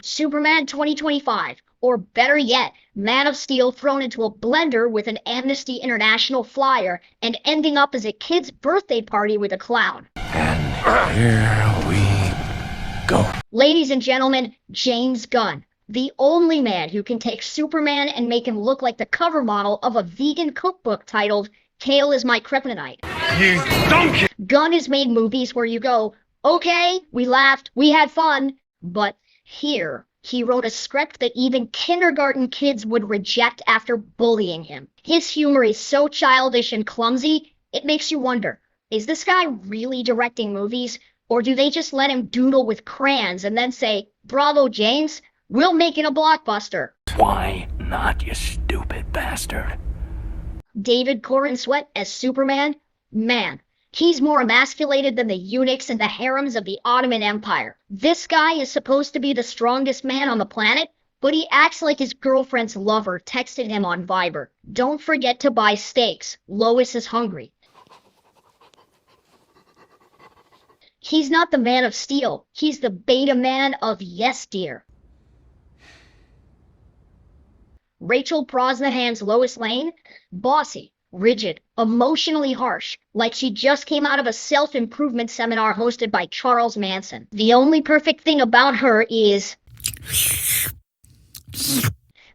Superman 2025, or better yet, Man of Steel thrown into a blender with an Amnesty International flyer and ending up as a kid's birthday party with a clown. And here we go. Ladies and gentlemen, James Gunn, the only man who can take Superman and make him look like the cover model of a vegan cookbook titled Kale is My Kryptonite. You donkey! Gunn has made movies where you go, okay, we laughed, we had fun, but here, he wrote a script that even kindergarten kids would reject after bullying him. His humor is so childish and clumsy, it makes you wonder, is this guy really directing movies? Or do they just let him doodle with crayons and then say, bravo, James, we'll make it a blockbuster? Why not, you stupid bastard? David Corin Sweat as Superman? Man, he's more emasculated than the eunuchs and the harems of the Ottoman Empire. This guy is supposed to be the strongest man on the planet, but he acts like his girlfriend's lover texted him on Viber. Don't forget to buy steaks. Lois is hungry. He's not the Man of Steel. He's the beta man of Yes, Dear. Rachel Brosnahan's Lois Lane? Bossy, rigid, emotionally harsh, like she just came out of a self-improvement seminar hosted by Charles Manson. The only perfect thing about her is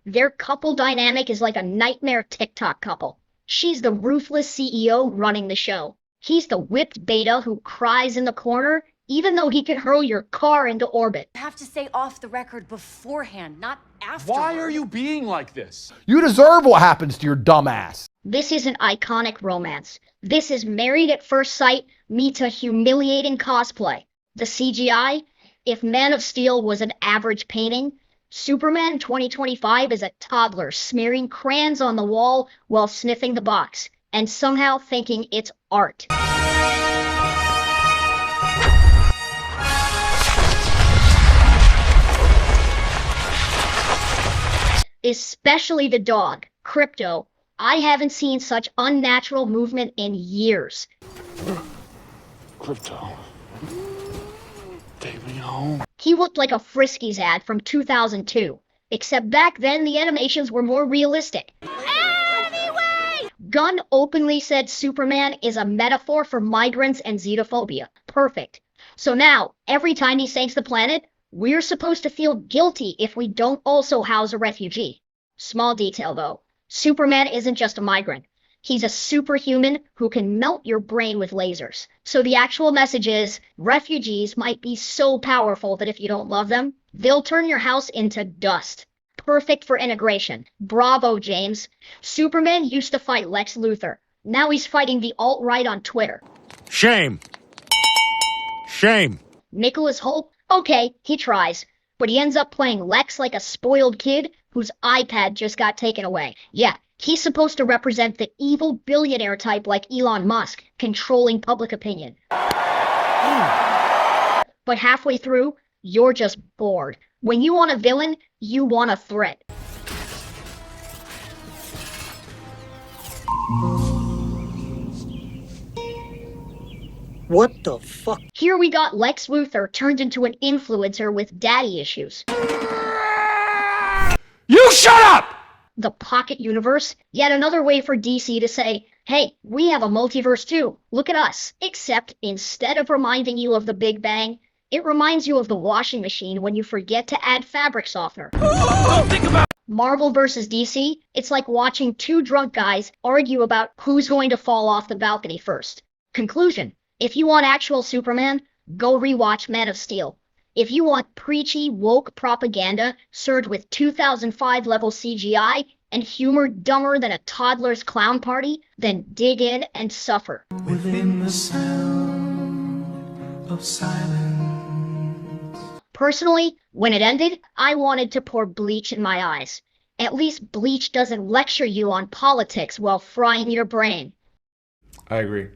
their couple dynamic is like a nightmare TikTok couple. She's the ruthless CEO running the show. He's the whipped beta who cries in the corner, even though he can hurl your car into orbit. You have to say off the record beforehand, not afterward. Why are you being like this? You deserve what happens to your dumb ass. This is an iconic romance. This is Married at First Sight meets a humiliating cosplay. The CGI? If Man of Steel was an average painting, Superman 2025 is a toddler smearing crayons on the wall while sniffing the box, and somehow thinking it's art. Especially the dog, Crypto. I haven't seen such unnatural movement in years. Crypto. Take me home. He looked like a Friskies ad from 2002, except back then the animations were more realistic. Anyway! Gunn openly said Superman is a metaphor for migrants and xenophobia. Perfect. So now, every time he saves the planet, we're supposed to feel guilty if we don't also house a refugee. Small detail though, Superman isn't just a migrant. He's a superhuman who can melt your brain with lasers. So the actual message is, refugees might be so powerful that if you don't love them, they'll turn your house into dust. Perfect for integration. Bravo, James. Superman used to fight Lex Luthor. Now he's fighting the alt-right on Twitter. Shame. Shame. Nicholas Hoult? Okay, he tries. But he ends up playing Lex like a spoiled kid whose iPad just got taken away. Yeah, he's supposed to represent the evil billionaire type like Elon Musk, controlling public opinion. But halfway through, you're just bored. When you want a villain, you want a threat. What the fuck? Here we got Lex Luthor turned into an influencer with daddy issues. You shut up! The Pocket Universe, yet another way for DC to say, hey, we have a multiverse too, look at us. Except instead of reminding you of the Big Bang, it reminds you of the washing machine when you forget to add fabric softener. Don't think about Marvel versus DC, it's like watching two drunk guys argue about who's going to fall off the balcony first. Conclusion, if you want actual Superman, go rewatch Man of Steel. If you want preachy, woke propaganda served with 2005 level CGI and humor dumber than a toddler's clown party, then dig in and suffer. Within the sound of silence. Personally, when it ended, I wanted to pour bleach in my eyes. At least bleach doesn't lecture you on politics while frying your brain. I agree.